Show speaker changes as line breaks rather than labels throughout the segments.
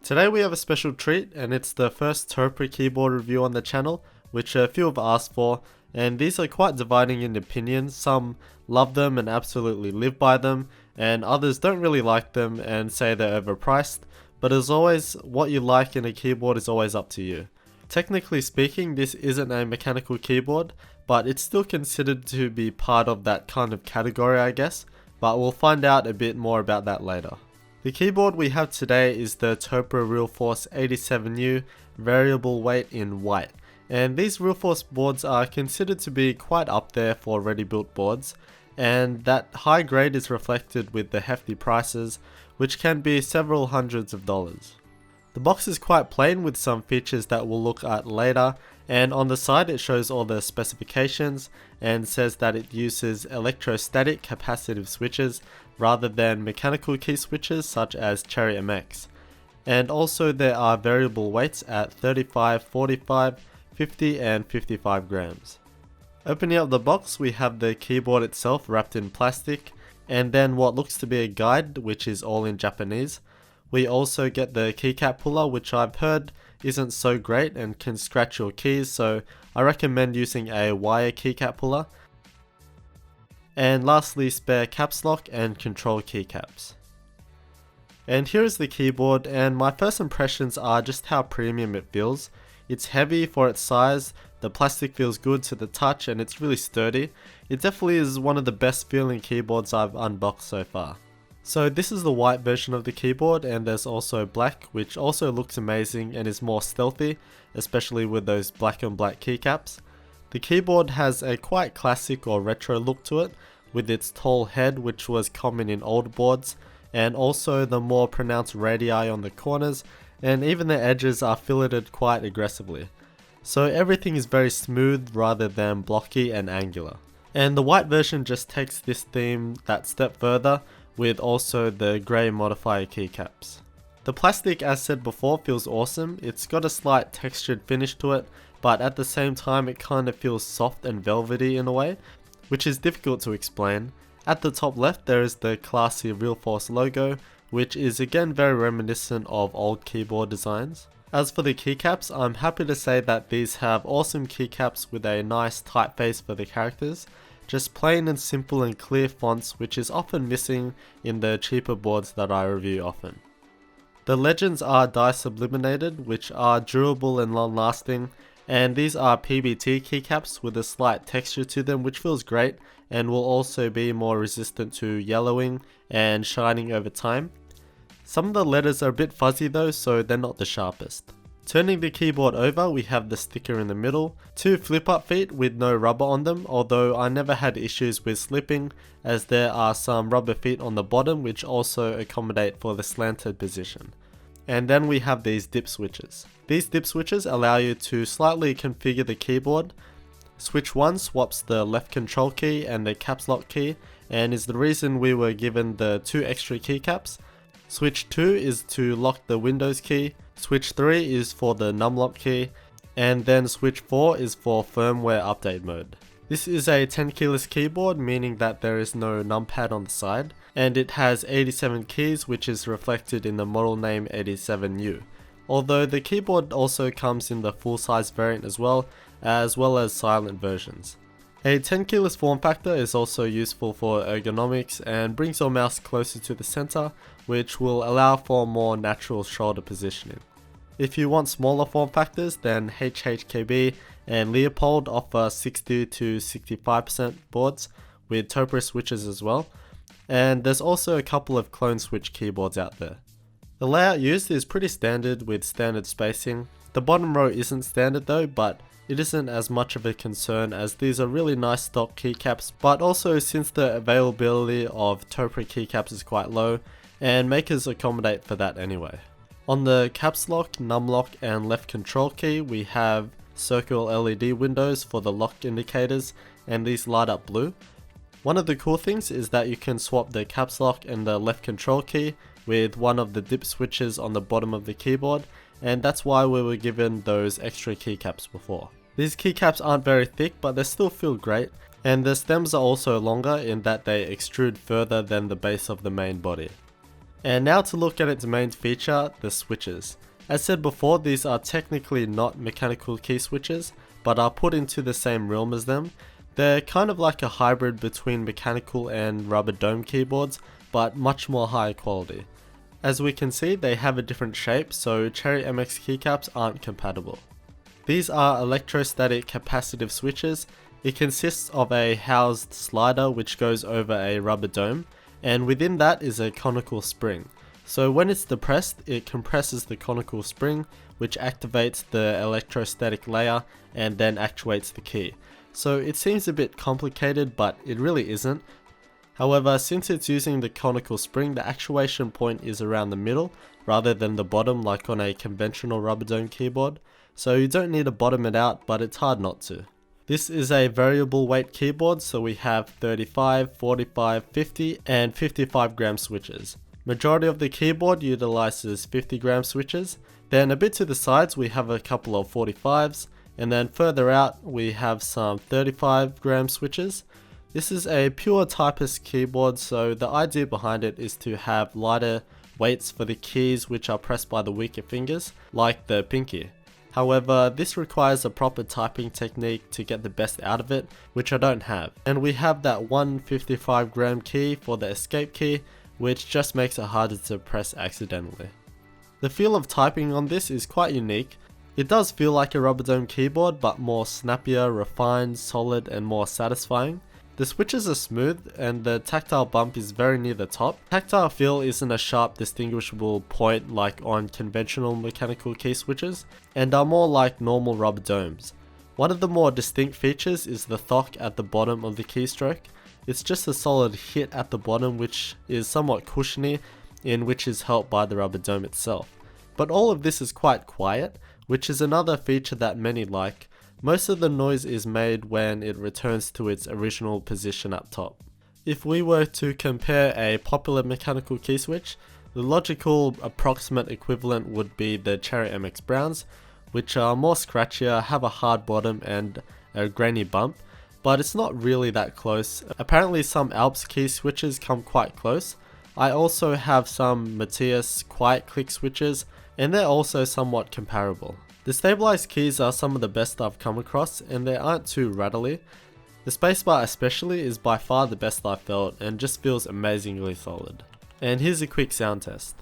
Today we have a special treat, and it's the first Topre keyboard review on the channel, which a few have asked for, and these are quite dividing in opinions. Some love them and absolutely live by them, and others don't really like them and say they're overpriced, but as always, what you like in a keyboard is always up to you. Technically speaking, this isn't a mechanical keyboard, but it's still considered to be part of that kind of category, I guess, but we'll find out a bit more about that later. The keyboard we have today is the Topre Realforce 87U variable weight in white, and these Realforce boards are considered to be quite up there for ready-built boards, and that high grade is reflected with the hefty prices, which can be several hundreds of dollars. The box is quite plain with some features that we'll look at later, and on the side it shows all the specifications and says that it uses electrostatic capacitive switches rather than mechanical key switches such as Cherry MX. And also there are variable weights at 35, 45, 50 and 55 grams. Opening up the box, we have the keyboard itself wrapped in plastic, and then what looks to be a guide, which is all in Japanese. We also get the keycap puller, which I've heard isn't so great and can scratch your keys, so I recommend using a wire keycap puller. And lastly, spare caps lock and control keycaps. And here is the keyboard, and my first impressions are just how premium it feels. It's heavy for its size, the plastic feels good to the touch, and it's really sturdy. It definitely is one of the best feeling keyboards I've unboxed so far. So this is the white version of the keyboard, and there's also black, which also looks amazing and is more stealthy, especially with those black on black keycaps. The keyboard has a quite classic or retro look to it, with its tall head, which was common in old boards, and also the more pronounced radii on the corners, and even the edges are filleted quite aggressively. So everything is very smooth rather than blocky and angular. And the white version just takes this theme that step further, with also the grey modifier keycaps. The plastic, as said before, feels awesome. It's got a slight textured finish to it, but at the same time it kind of feels soft and velvety in a way, which is difficult to explain. At the top left there is the classy Realforce logo, which is again very reminiscent of old keyboard designs. As for the keycaps, I'm happy to say that these have awesome keycaps with a nice typeface for the characters. Just plain and simple and clear fonts, which is often missing in the cheaper boards that I review often. The legends are dye sublimated, which are durable and long lasting, and these are PBT keycaps with a slight texture to them, which feels great and will also be more resistant to yellowing and shining over time. Some of the letters are a bit fuzzy though, so they're not the sharpest. Turning the keyboard over, we have the sticker in the middle, two flip-up feet with no rubber on them, although I never had issues with slipping, as there are some rubber feet on the bottom which also accommodate for the slanted position. And then we have these dip switches. These dip switches allow you to slightly configure the keyboard. Switch 1 swaps the left control key and the caps lock key, and is the reason we were given the two extra keycaps. Switch 2 is to lock the Windows key, switch 3 is for the numlock key, and then switch 4 is for firmware update mode. This is a 10 keyless keyboard, meaning that there is no numpad on the side, and it has 87 keys, which is reflected in the model name 87U. Although the keyboard also comes in the full-size variant as well as silent versions. A 10 keyless form factor is also useful for ergonomics and brings your mouse closer to the center, which will allow for more natural shoulder positioning. If you want smaller form factors, then HHKB and Leopold offer 60 to 65% boards with Topre switches as well, and there's also a couple of clone switch keyboards out there. The layout used is pretty standard with standard spacing. The bottom row isn't standard though, but it isn't as much of a concern as these are really nice stock keycaps, but also since the availability of Topre keycaps is quite low, and makers accommodate for that anyway. On the caps lock, numlock and left control key, we have circle LED windows for the lock indicators, and these light up blue. One of the cool things is that you can swap the caps lock and the left control key with one of the dip switches on the bottom of the keyboard, and that's why we were given those extra keycaps before. These keycaps aren't very thick, but they still feel great, and the stems are also longer in that they extrude further than the base of the main body. And now to look at its main feature, the switches. As said before, these are technically not mechanical key switches, but are put into the same realm as them. They're kind of like a hybrid between mechanical and rubber dome keyboards, but much more high quality. As we can see, they have a different shape, so Cherry MX keycaps aren't compatible. These are electrostatic capacitive switches. It consists of a housed slider which goes over a rubber dome, and within that is a conical spring. So when it's depressed, it compresses the conical spring, which activates the electrostatic layer and then actuates the key. So it seems a bit complicated, but it really isn't. However, since it's using the conical spring, the actuation point is around the middle rather than the bottom like on a conventional rubber dome keyboard. So you don't need to bottom it out, but it's hard not to. This is a variable weight keyboard, so we have 35, 45, 50 and 55 gram switches. Majority of the keyboard utilizes 50 gram switches. Then a bit to the sides we have a couple of 45s, and then further out we have some 35 gram switches. This is a pure typist keyboard, so the idea behind it is to have lighter weights for the keys which are pressed by the weaker fingers, like the pinky. However, this requires a proper typing technique to get the best out of it, which I don't have. And we have that one 55 gram key for the escape key, which just makes it harder to press accidentally. The feel of typing on this is quite unique. It does feel like a rubber dome keyboard, but more snappier, refined, solid and more satisfying. The switches are smooth and the tactile bump is very near the top. Tactile feel isn't a sharp distinguishable point like on conventional mechanical key switches, and are more like normal rubber domes. One of the more distinct features is the thock at the bottom of the keystroke. It's just a solid hit at the bottom which is somewhat cushiony, in which is helped by the rubber dome itself. But all of this is quite quiet, which is another feature that many like. Most of the noise is made when it returns to its original position up top. If we were to compare a popular mechanical key switch, the logical approximate equivalent would be the Cherry MX Browns, which are more scratchier, have a hard bottom and a grainy bump, but it's not really that close. Apparently some Alps key switches come quite close. I also have some Matthias quiet click switches, and they're also somewhat comparable. The stabilized keys are some of the best I've come across, and they aren't too rattly. The spacebar especially is by far the best I've felt and just feels amazingly solid. And here's a quick sound test.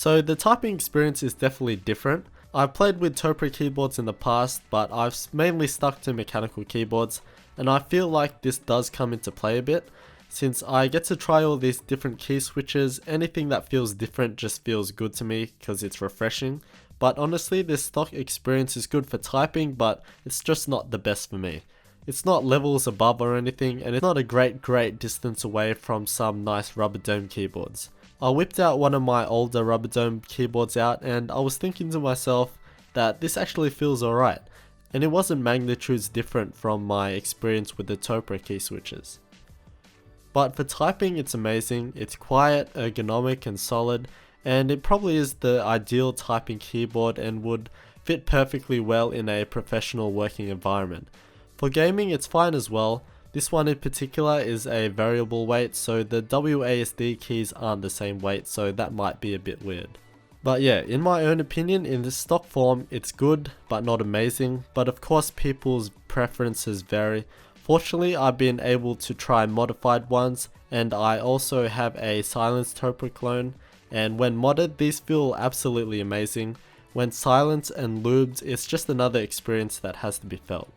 So the typing experience is definitely different. I've played with Topre keyboards in the past, but I've mainly stuck to mechanical keyboards, and I feel like this does come into play a bit. Since I get to try all these different key switches, anything that feels different just feels good to me because it's refreshing. But honestly, this stock experience is good for typing, but it's just not the best for me. It's not levels above or anything, and it's not a great distance away from some nice rubber dome keyboards. I whipped out one of my older rubber dome keyboards out, and I was thinking to myself that this actually feels alright, and it wasn't magnitudes different from my experience with the Topra key switches. But for typing, it's amazing. It's quiet, ergonomic and solid, and it probably is the ideal typing keyboard and would fit perfectly well in a professional working environment. For gaming, it's fine as well. This one in particular is a variable weight, so the WASD keys aren't the same weight, so that might be a bit weird. But yeah, in my own opinion, in this stock form, it's good, but not amazing. But of course, people's preferences vary. Fortunately, I've been able to try modified ones, and I also have a silenced Topra clone, and when modded, these feel absolutely amazing. When silenced and lubed, it's just another experience that has to be felt.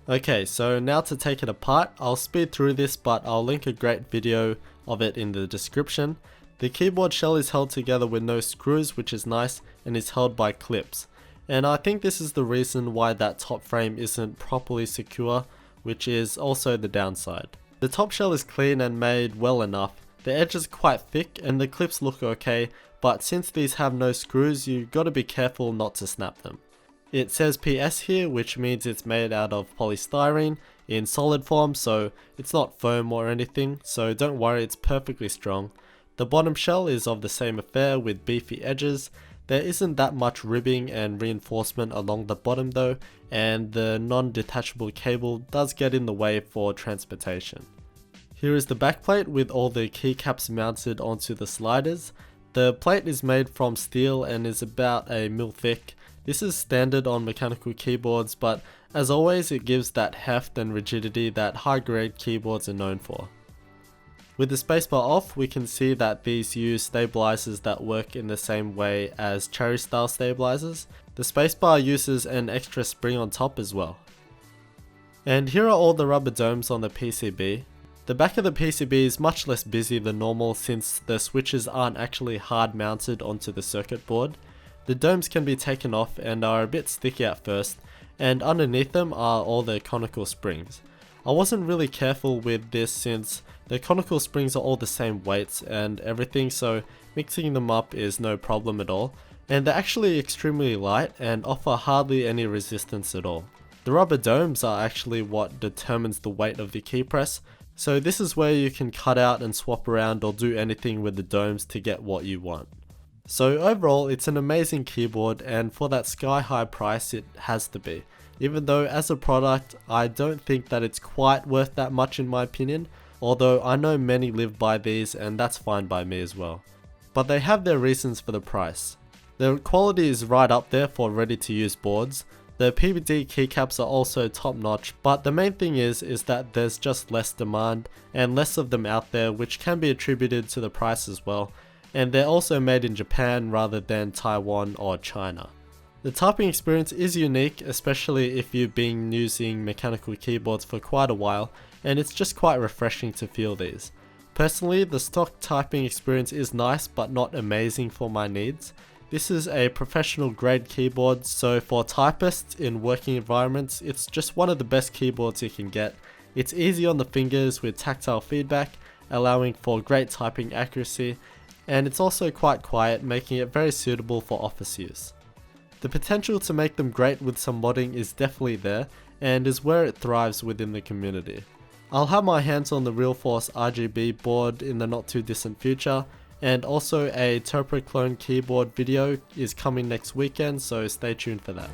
Okay, so now to take it apart, I'll speed through this, but I'll link a great video of it in the description. The keyboard shell is held together with no screws, which is nice, and is held by clips. And I think this is the reason why that top frame isn't properly secure, which is also the downside. The top shell is clean and made well enough. The edge is quite thick and the clips look okay, but since these have no screws, you gotta be careful not to snap them. It says PS here, which means it's made out of polystyrene in solid form, so it's not foam or anything, so don't worry, it's perfectly strong. The bottom shell is of the same affair with beefy edges. There isn't that much ribbing and reinforcement along the bottom though, and the non-detachable cable does get in the way for transportation. Here is the backplate with all the keycaps mounted onto the sliders. The plate is made from steel and is about a mil thick. This is standard on mechanical keyboards, but as always it gives that heft and rigidity that high-grade keyboards are known for. With the spacebar off, we can see that these use stabilizers that work in the same way as cherry style stabilizers. The spacebar uses an extra spring on top as well. And here are all the rubber domes on the PCB. The back of the PCB is much less busy than normal since the switches aren't actually hard mounted onto the circuit board. The domes can be taken off and are a bit sticky at first, and underneath them are all the conical springs. I wasn't really careful with this since the conical springs are all the same weights and everything, so mixing them up is no problem at all, and they're actually extremely light and offer hardly any resistance at all. The rubber domes are actually what determines the weight of the key press, so this is where you can cut out and swap around or do anything with the domes to get what you want. So overall, it's an amazing keyboard, and for that sky high price it has to be. Even though as a product, I don't think that it's quite worth that much in my opinion, although I know many live by these and that's fine by me as well. But they have their reasons for the price. The quality is right up there for ready to use boards. The PVD keycaps are also top notch, but the main thing is that there's just less demand and less of them out there, which can be attributed to the price as well. And they're also made in Japan rather than Taiwan or China. The typing experience is unique, especially if you've been using mechanical keyboards for quite a while, and it's just quite refreshing to feel these. Personally, the stock typing experience is nice but not amazing for my needs. This is a professional grade keyboard, so for typists in working environments, it's just one of the best keyboards you can get. It's easy on the fingers with tactile feedback, allowing for great typing accuracy, and it's also quite quiet, making it very suitable for office use. The potential to make them great with some modding is definitely there, and is where it thrives within the community. I'll have my hands on the Realforce RGB board in the not too distant future, and also a Topra clone keyboard video is coming next weekend, so stay tuned for that.